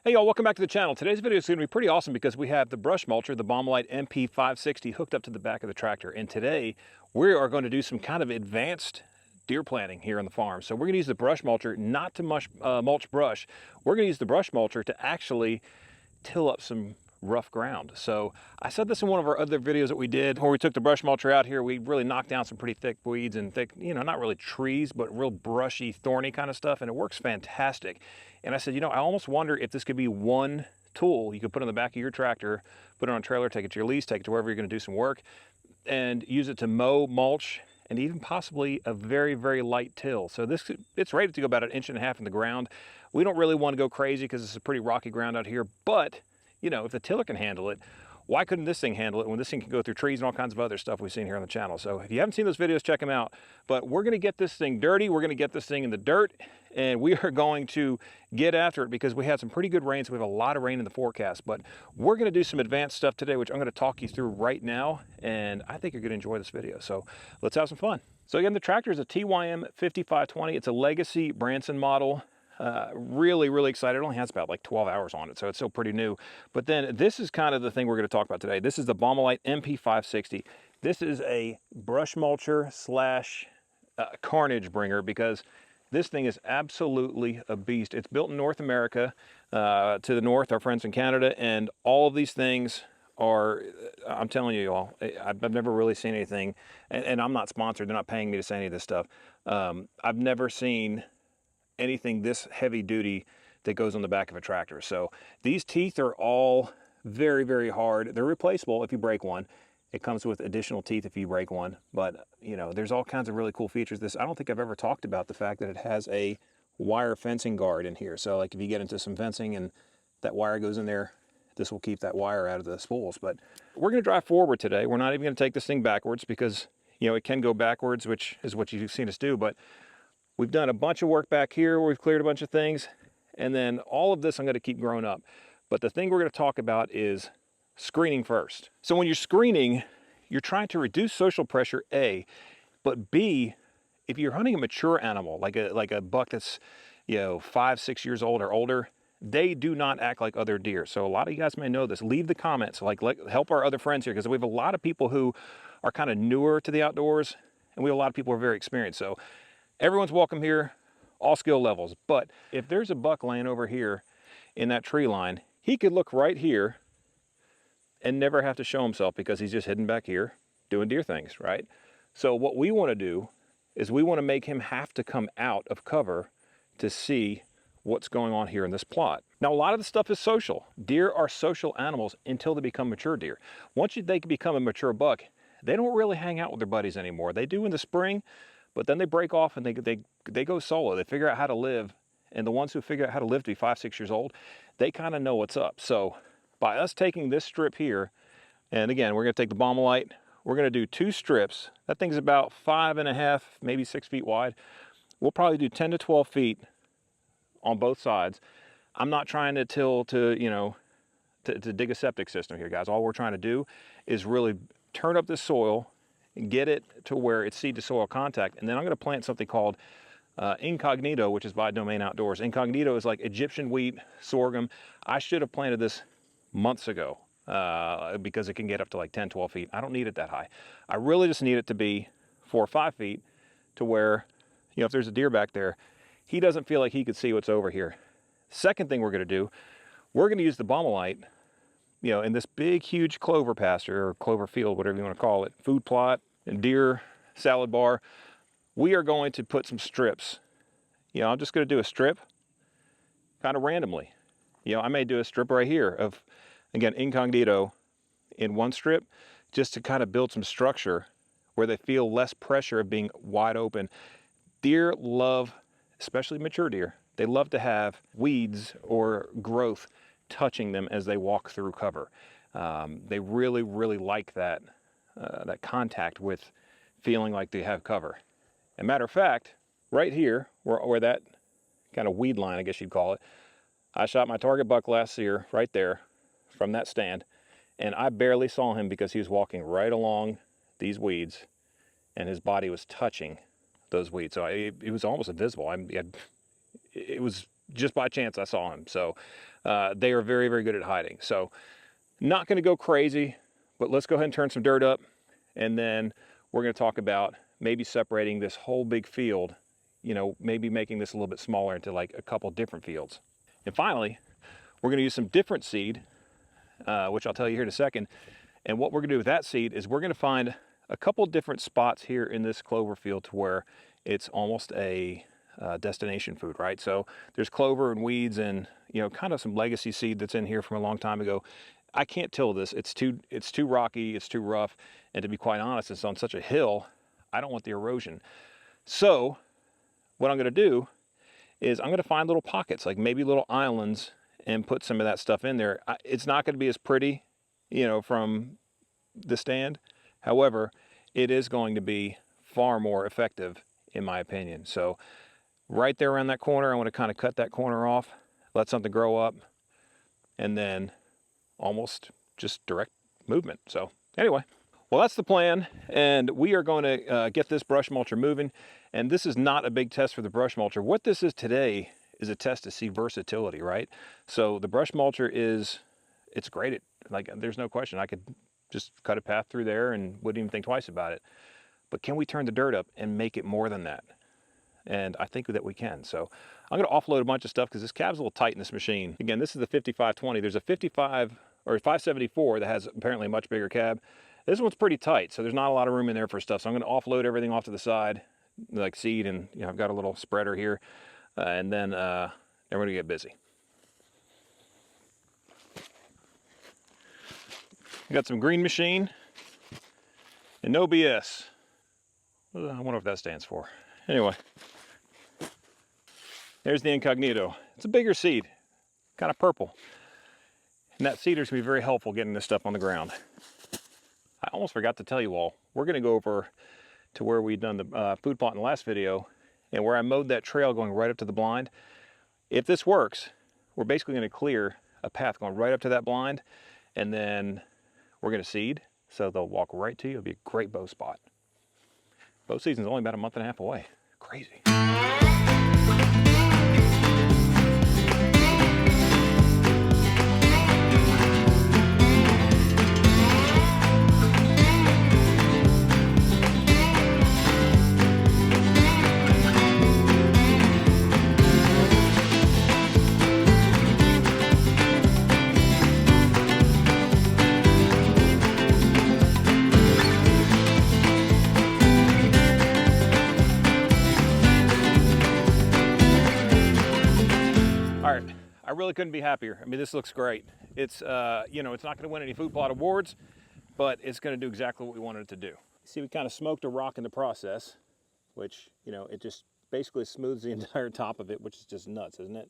Hey y'all, welcome back to the channel. Today's video is going to be pretty awesome because we have the brush mulcher, the Baumalight MP560, hooked up to the back of the tractor. And today we are going to do some kind of advanced deer planting here on the farm. So we're going to use the brush mulcher not to mulch brush. We're going to use the brush mulcher to actually till up some rough ground. So I said this in one of our other videos that we did where we took the brush mulcher out here. We really knocked down some pretty thick weeds and thick, not really trees, but real brushy, thorny kind of stuff. And it works fantastic. And I said, I almost wonder if this could be one tool you could put on the back of your tractor, put it on a trailer, take it to your lease, take it to wherever you're going to do some work, and use it to mow, mulch, and even possibly a very, very light till. So it's rated to go about 1.5 inches in the ground. We don't really want to go crazy because it's a pretty rocky ground out here, but if the tiller can handle it, why couldn't this thing handle it when this thing can go through trees and all kinds of other stuff we've seen here on the channel? So if you haven't seen those videos, check them out. But we're going to get this thing dirty. We're going to get this thing in the dirt, and we are going to get after it because we had some pretty good rain. So we have a lot of rain in the forecast, but we're going to do some advanced stuff today, which I'm going to talk you through right now. And I think you're going to enjoy this video. So let's have some fun. So again, the tractor is a 𝑇YM 5520. It's a legacy Branson model. Really, really excited. It only has about like 12 hours on it, so it's still pretty new. But then this is kind of the thing we're going to talk about today. This is the Baumalight MP560. This is a brush mulcher slash carnage bringer because this thing is absolutely a beast. It's built in North America, to the north, our friends in Canada, and all of these things are, I'm telling you all, I've never really seen anything, and I'm not sponsored. They're not paying me to say any of this stuff. I've never seen anything this heavy duty that goes on the back of a tractor. So these teeth are all very, very hard. They're replaceable if you break one. It comes with additional teeth if you break one, but there's all kinds of really cool features. I don't think I've ever talked about the fact that it has a wire fencing guard in here. So like if you get into some fencing and that wire goes in there, this will keep that wire out of the spools. But we're going to drive forward today. We're not even going to take this thing backwards because it can go backwards, which is what you've seen us do. But we've done a bunch of work back here where we've cleared a bunch of things, and then all of this I'm going to keep growing up. But the thing we're going to talk about is screening first. So when you're screening, you're trying to reduce social pressure, A, but B, if you're hunting a mature animal, like a buck that's 5-6 years old or older, they do not act like other deer. So a lot of you guys may know this. Leave the comments, help our other friends here, because we have a lot of people who are kind of newer to the outdoors, and we have a lot of people who are very experienced. So everyone's welcome here, all skill levels. But if there's a buck laying over here in that tree line, he could look right here and never have to show himself because he's just hidden back here doing deer things, right? So what we want to do is we want to make him have to come out of cover to see what's going on here in this plot. Now, a lot of the stuff is social. Deer are social animals until they become mature deer. Once they become a mature buck, they don't really hang out with their buddies anymore. They do in the spring, but then they break off and they go solo. They figure out how to live. And the ones who figure out how to live to be 5-6 years old, they kind of know what's up. So by us taking this strip here, and again, we're going to take the Baumalight, we're going to do 2 strips. That thing's about 5.5, maybe 6 feet wide. We'll probably do 10 to 12 feet on both sides. I'm not trying to till to dig a septic system here, guys. All we're trying to do is really turn up the soil, get it to where it's seed to soil contact, and then I'm going to plant something called Incognito, which is by Domain Outdoors. Incognito is like Egyptian wheat, sorghum. I should have planted this months ago because it can get up to like 10, 12 feet. I don't need it that high. I really just need it to be 4 or 5 feet to where, if there's a deer back there, he doesn't feel like he could see what's over here. Second thing we're going to do, we're going to use the Baumalight, in this big, huge clover pasture or clover field, whatever you want to call it, food plot and deer salad bar. We are going to put some strips. I'm just going to do a strip kind of randomly. I may do a strip right here of, again, Incognito in one strip just to kind of build some structure where they feel less pressure of being wide open. Deer love, especially mature deer, they love to have weeds or growth touching them as they walk through cover. They really, really like that contact with feeling like they have cover. And matter of fact, right here, where that kind of weed line, I guess you'd call it, I shot my target buck last year right there from that stand, and I barely saw him because he was walking right along these weeds, and his body was touching those weeds. So it was almost invisible. It was just by chance I saw him. So they are very, very good at hiding. So not going to go crazy, but let's go ahead and turn some dirt up, and then we're going to talk about maybe separating this whole big field, you know, maybe making this a little bit smaller into like a couple different fields. And finally, we're going to use some different seed, which I'll tell you here in a second. And what we're going to do with that seed is we're going to find a couple different spots here in this clover field to where it's almost a destination food, right? So there's clover and weeds and, you know, kind of some legacy seed that's in here from a long time ago. I can't till this. It's too rocky, it's too rough, and to be quite honest, it's on such a hill, I don't want the erosion. So what I'm going to do is I'm going to find little pockets, like maybe little islands, and put some of that stuff in there. It's not going to be as pretty, you know, from the stand. However, it is going to be far more effective in my opinion. So right there around that corner, I want to kind of cut that corner off, let something grow up, and then almost just direct movement. So anyway, well, that's the plan, and we are going to get this brush mulcher moving. And this is not a big test for the brush mulcher. What this is today is a test to see versatility, right? So the brush mulcher it's great at, like, there's no question. I could just cut a path through there and wouldn't even think twice about it. But can we turn the dirt up and make it more than that? And I think that we can. So I'm going to offload a bunch of stuff because this cab's a little tight in this machine. Again, this is the 5520. There's a 55 or 574 that has apparently a much bigger cab. This one's pretty tight, so there's not a lot of room in there for stuff. So I'm going to offload everything off to the side, like seed, and you know, I've got a little spreader here, and then we're going to get busy. We got some green machine and no BS. I wonder what that stands for. Anyway, there's the incognito. It's a bigger seed, kind of purple. And that seeder's gonna be very helpful getting this stuff on the ground. I almost forgot to tell you all, we're gonna go over to where we'd done the food plot in the last video, and where I mowed that trail going right up to the blind. If this works, we're basically gonna clear a path going right up to that blind, and then we're gonna seed, so they'll walk right to you. It'll be a great bow spot. Bow season's only about a month and a half away. Crazy. I really couldn't be happier. I mean, this looks great. It's, you know, it's not going to win any food plot awards, but it's going to do exactly what we wanted it to do. See, we kind of smoked a rock in the process, which, you know, it just basically smooths the entire top of it, which is just nuts, isn't it?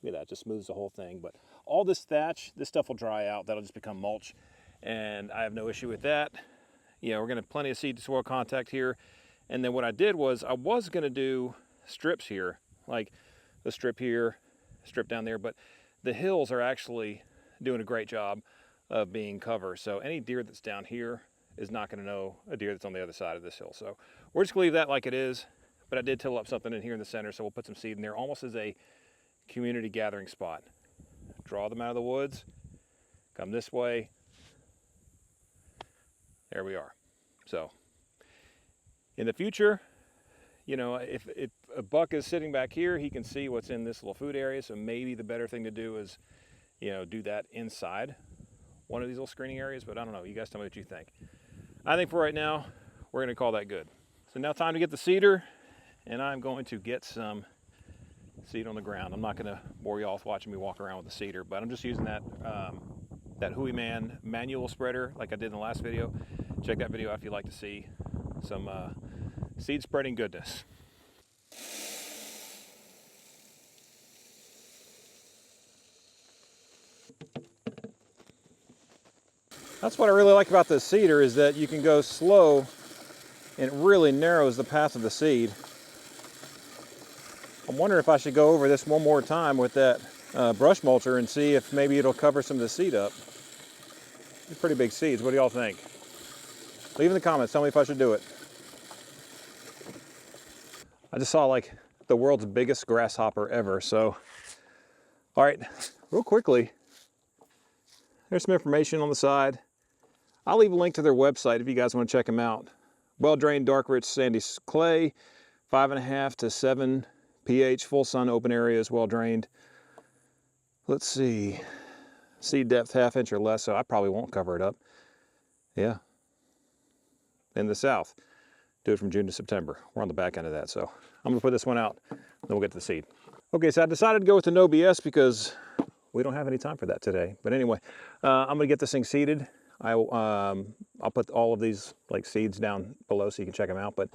Look at that, just smooths the whole thing. But all this thatch, this stuff will dry out. That'll just become mulch, and I have no issue with that. You know, we're going to have plenty of seed to soil contact here. And then what I did was I was going to do strips here, like the strip here, strip down there, but the hills are actually doing a great job of being cover. So any deer that's down here is not going to know a deer that's on the other side of this hill. So we're just going to leave that like it is, but I did till up something in here in the center, so we'll put some seed in there almost as a community gathering spot. Draw them out of the woods, come this way. There we are. So in the future, you know, if a buck is sitting back here, he can see what's in this little food area. So maybe the better thing to do is, you know, do that inside one of these little screening areas. But I don't know. You guys tell me what you think. I think for right now, we're going to call that good. So now time to get the seeder, and I'm going to get some seed on the ground. I'm not going to bore you all with watching me walk around with the seeder, but I'm just using that that 𝐸𝑚𝑎𝑛 manual spreader like I did in the last video. Check that video out if you'd like to see some seed spreading goodness. That's what I really like about this seeder, is that you can go slow and it really narrows the path of the seed. I'm wondering if I should go over this one more time with that brush mulcher and see if maybe it'll cover some of the seed up. They're pretty big seeds. What do y'all think? Leave in the comments, tell me if I should do it. I just saw like the world's biggest grasshopper ever, so All right, real quickly, there's some information on the side. I'll leave a link to their website if you guys want to check them out. Well-drained, dark, rich, sandy clay, 5.5 to 7 pH, full sun, open areas, well-drained. Let's see, seed depth 1/2 inch or less, so I probably won't cover it up. Yeah. In the south, do it from June to September. We're on the back end of that, so I'm gonna put this one out, then we'll get to the seed. Okay, so I decided to go with the no BS because we don't have any time for that today. But anyway, I'm gonna get this thing seeded. I'll put all of these like seeds down below so you can check them out. But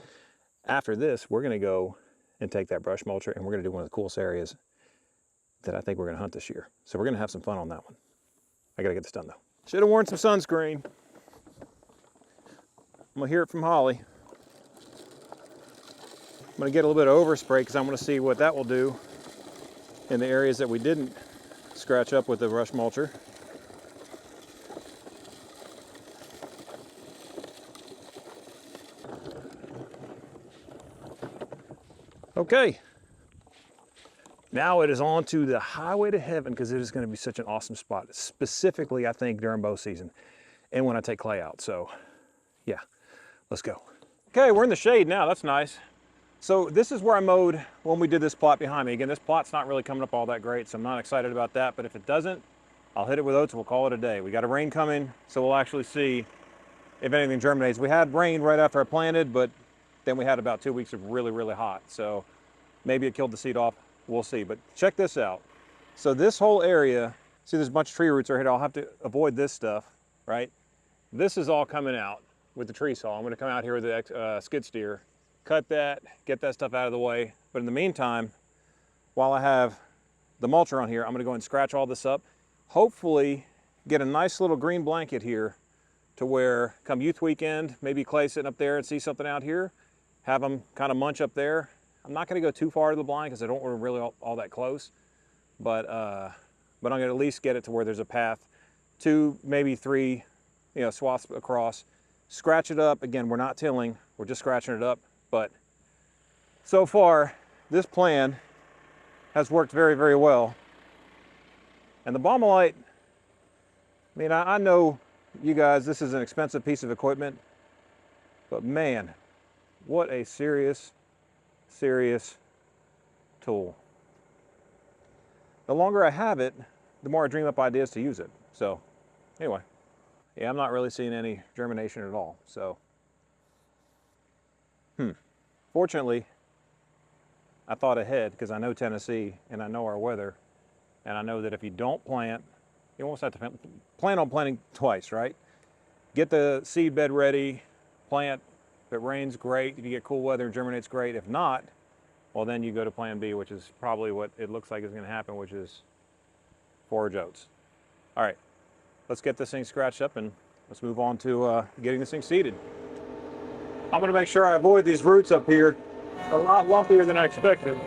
after this, we're gonna go and take that brush mulcher and we're gonna do one of the coolest areas that I think we're gonna hunt this year. So we're gonna have some fun on that one. I gotta get this done though. Should have worn some sunscreen. I'm gonna hear it from Holly. I'm gonna get a little bit of overspray because I'm gonna see what that will do in the areas that we didn't scratch up with the brush mulcher. Okay, now it is on to the highway to heaven because it is going to be such an awesome spot, specifically I think during bow season and when I take clay out. So yeah, let's go. Okay, we're in the shade now. That's nice. So this is where I mowed when we did this plot behind me. Again, this plot's not really coming up all that great, so I'm not excited about that. But if it doesn't, I'll hit it with oats and we'll call it a day. We got a rain coming, so we'll actually see if anything germinates. We had rain right after I planted, but then we had about 2 weeks of really, really hot. So maybe it killed the seed off. We'll see. But check this out. So this whole area, see there's a bunch of tree roots right here. I'll have to avoid this stuff, right? This is all coming out with the tree saw. I'm going to come out here with the skid steer, cut that, get that stuff out of the way. But in the meantime, while I have the mulcher on here, I'm going to go and scratch all this up. Hopefully get a nice little green blanket here to where come youth weekend, maybe Clay sitting up there and see something out here, have them kind of munch up there. I'm not going to go too far to the blind because I don't want to really all that close, but I'm going to at least get it to where there's a path, 2, maybe 3, swaths across. Scratch it up. Again, we're not tilling, we're just scratching it up. But so far, this plan has worked very, very well. And the Baumalight, I mean, I know you guys, this is an expensive piece of equipment, but man, what a serious tool. The longer I have it, the more I dream up ideas to use it. So anyway, yeah, I'm not really seeing any germination at all. So, fortunately, I thought ahead because I know Tennessee and I know our weather, and I know that if you don't plant, you almost have to plan on planting twice, right? Get the seed bed ready, plant. If it rains, great. If you get cool weather and germinates, great. If not, well, then you go to plan B, which is probably what it looks like is going to happen, which is forage oats. All right, let's get this thing scratched up and let's move on to getting this thing seeded. I'm going to make sure I avoid these roots up here. A lot lumpier than I expected.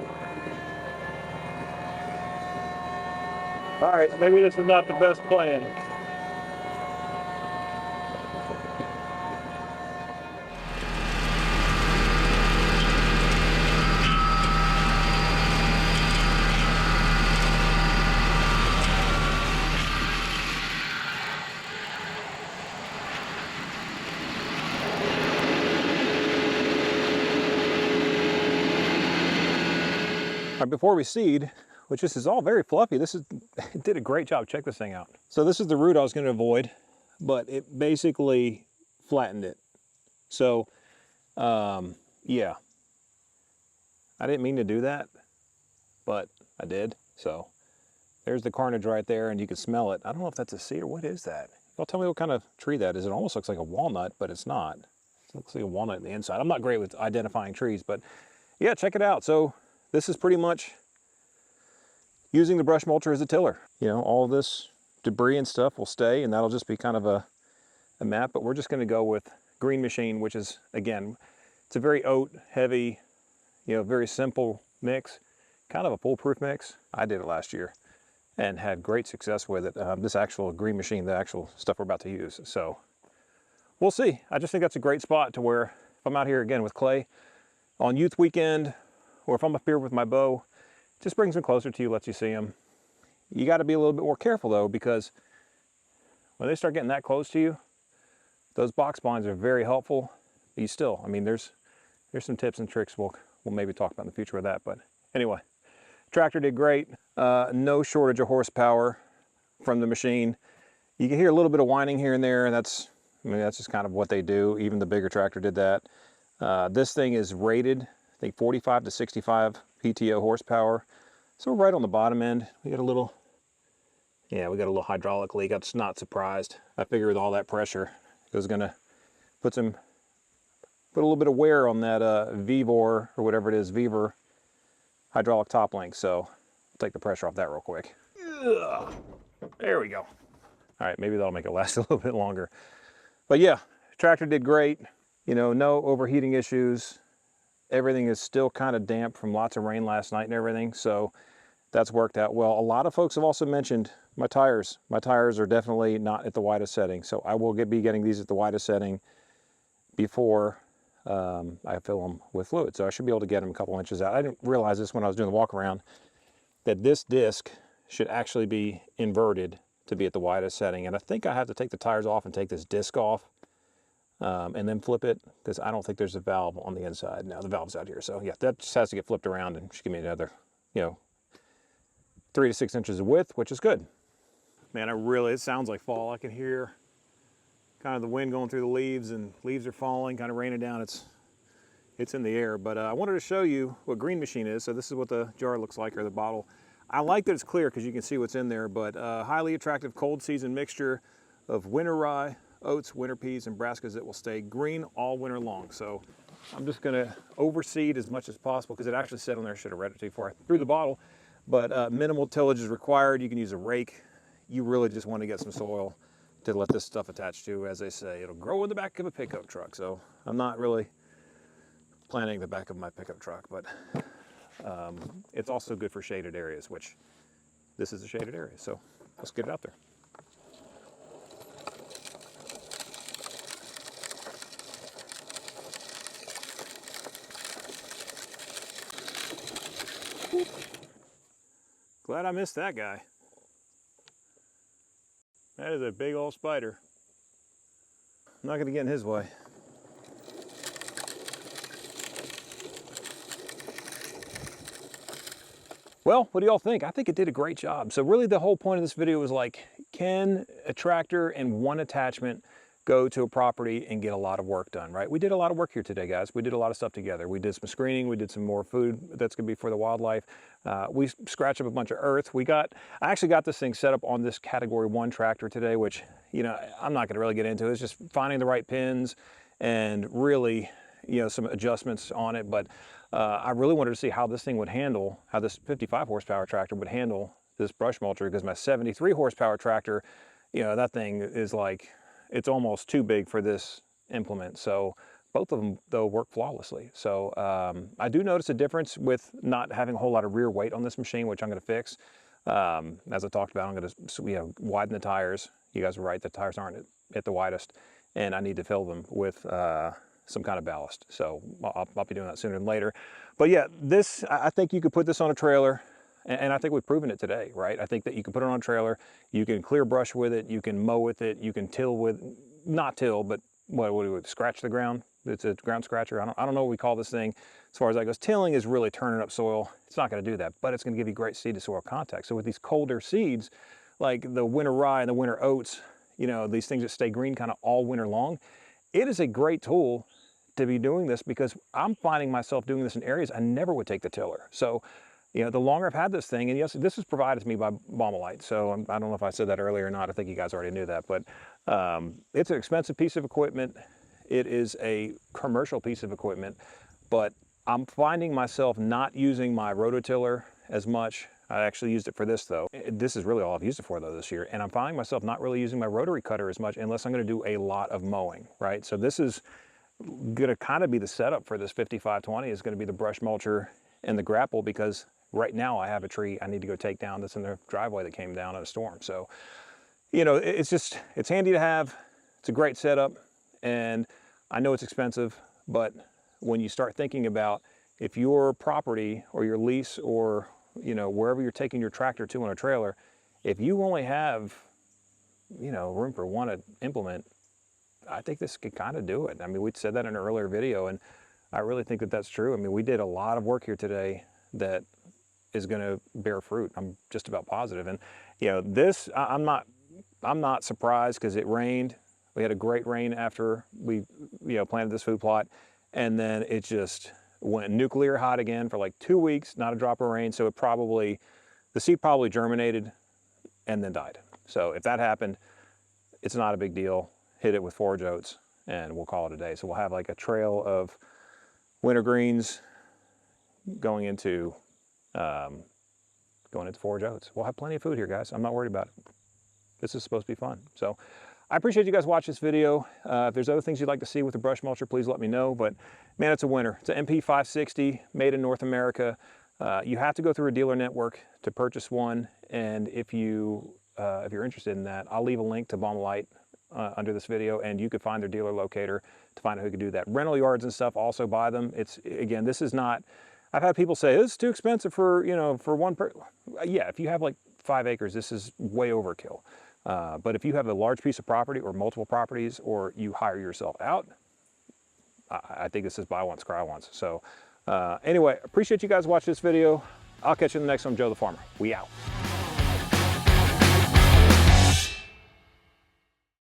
All right, maybe this is not the best plan. All right, before we seed, which this is all very fluffy, it did a great job. Check this thing out. So this is the root I was going to avoid, but it basically flattened it. So, yeah, I didn't mean to do that, but I did. So there's the carnage right there, and you can smell it. I don't know if that's a cedar. What is that? Y'all tell me what kind of tree that is. It almost looks like a walnut, but it's not. It looks like a walnut on the inside. I'm not great with identifying trees, but yeah, check it out. So this is pretty much using the brush mulcher as a tiller. All this debris and stuff will stay, and that'll just be kind of a map, but we're just going to go with Green Machine, which is, again, it's a very oat heavy, very simple mix, kind of a foolproof mix. I did it last year and had great success with it. This actual Green Machine, the actual stuff we're about to use. So we'll see. I just think that's a great spot to where if I'm out here again with Clay on youth weekend, or if I'm up here with my bow, just brings them closer to you, lets you see them. You got to be a little bit more careful though, because when they start getting that close to you, those box blinds are very helpful. But you still, I mean, there's some tips and tricks we'll maybe talk about in the future with that. But anyway, tractor did great. No shortage of horsepower from the machine. You can hear a little bit of whining here and there, and that's just kind of what they do. Even the bigger tractor did that. This thing is rated, I think 45 to 65 PTO horsepower. So we're right on the bottom end. We got a little, yeah, we got a little hydraulic leak. I'm just not surprised. I figured with all that pressure, it was gonna put a little bit of wear on that Vevor, or whatever it is, Vevor hydraulic top link. So I'll take the pressure off that real quick. Ugh. There we go. All right, maybe that'll make it last a little bit longer. But yeah, tractor did great. You know, no overheating issues. Everything is still kind of damp from lots of rain last night and everything. So that's worked out well. A lot of folks have also mentioned my tires. My tires are definitely not at the widest setting. So I will be getting these at the widest setting before I fill them with fluid. So I should be able to get them a couple inches out. I didn't realize this when I was doing the walk around, that this disc should actually be inverted to be at the widest setting. And I think I have to take the tires off and take this disc off and then flip it, because I don't think there's a valve on the inside. Now the valve's out here. So yeah, that just has to get flipped around and should give me another, you know, 3 to 6 inches of width, which is good. Man, it sounds like fall. I can hear kind of the wind going through the leaves, and leaves are falling, kind of raining down. It's in the air. But I wanted to show you what Green Machine is. So this is what the jar looks like, or the bottle. I like that it's clear because you can see what's in there, but highly attractive cold season mixture of winter rye, oats, winter peas, and brassicas that will stay green all winter long. So I'm just gonna overseed as much as possible, because it actually said on there, I should have read it before I threw the bottle, but minimal tillage is required. You can use a rake. You really just want to get some soil to let this stuff attach to. As they say, it'll grow in the back of a pickup truck. So I'm not really planting the back of my pickup truck, but it's also good for shaded areas, which this is a shaded area. So let's get it out there. Glad I missed that guy. That is a big old spider. I'm not gonna get in his way. Well, what do y'all think? I think it did a great job. So really the whole point of this video was like, can a tractor and one attachment go to a property and get a lot of work done, right? We did a lot of work here today, guys. We did a lot of stuff together. We did some screening. We did some more food that's gonna be for the wildlife. We scratched up a bunch of earth. I actually got this thing set up on this category 1 tractor today, which, you know, I'm not gonna really get into. It's just finding the right pins and really, you know, some adjustments on it. But I really wanted to see how this thing would handle, how this 55 horsepower tractor would handle this brush mulcher, because my 73 horsepower tractor, you know, that thing is like, it's almost too big for this implement. So both of them though work flawlessly. So I do notice a difference with not having a whole lot of rear weight on this machine, which I'm gonna fix. As I talked about, I'm gonna widen the tires. You guys are right, the tires aren't at the widest, and I need to fill them with some kind of ballast. So I'll be doing that sooner than later. But yeah, I think you could put this on a trailer, and I think we've proven it today, right? I think that you can put it on a trailer, you can clear brush with it, you can mow with it, you can till with, not till, but what do we scratch the ground? It's a ground scratcher. I don't know what we call this thing as far as that goes. Tilling is really turning up soil. It's not gonna do that, but it's gonna give you great seed to soil contact. So with these colder seeds, like the winter rye and the winter oats, you know, these things that stay green kind of all winter long, it is a great tool to be doing this, because I'm finding myself doing this in areas I never would take the tiller. So, you know, the longer I've had this thing, and yes, this is provided to me by Baumalight. So I don't know if I said that earlier or not. I think you guys already knew that, but it's an expensive piece of equipment. It is a commercial piece of equipment, but I'm finding myself not using my rototiller as much. I actually used it for this though. This is really all I've used it for though this year. And I'm finding myself not really using my rotary cutter as much unless I'm gonna do a lot of mowing, right? So this is gonna kind of be the setup for this 5520, is gonna be the brush mulcher and the grapple, because right now I have a tree I need to go take down that's in the driveway that came down in a storm. So, you know, it's handy to have. It's a great setup, and I know it's expensive, but when you start thinking about if your property or your lease or, you know, wherever you're taking your tractor to on a trailer if you only have, room for one implement, I think this could kind of do it. I mean, we said that in an earlier video, and I really think that that's true. I mean, we did a lot of work here today that is going to bear fruit. I'm just about positive. And this, I'm not surprised, because it rained. We had a great rain after we planted this food plot, and then it just went nuclear hot again for like 2 weeks, not a drop of rain. So the seed probably germinated and then died. So if that happened, it's not a big deal. Hit it with forage oats and we'll call it a day. So we'll have like a trail of winter greens going into forage oats. We'll have plenty of food here, guys. I'm not worried about it. This is supposed to be fun. So I appreciate you guys watching this video. If there's other things you'd like to see with the brush mulcher, please let me know. But man, it's a winner. It's an MP560 made in North America. You have to go through a dealer network to purchase one. And if you're interested in that, I'll leave a link to Baumalight under this video, and you could find their dealer locator to find out who could do that. Rental yards and stuff also buy them. Again, this is not, I've had people say, it's too expensive for, for one person. Yeah, if you have like 5 acres, this is way overkill. But if you have a large piece of property or multiple properties, or you hire yourself out, I think this is buy once, cry once. So anyway, appreciate you guys watching this video. I'll catch you in the next one. Joe the Farmer. We out.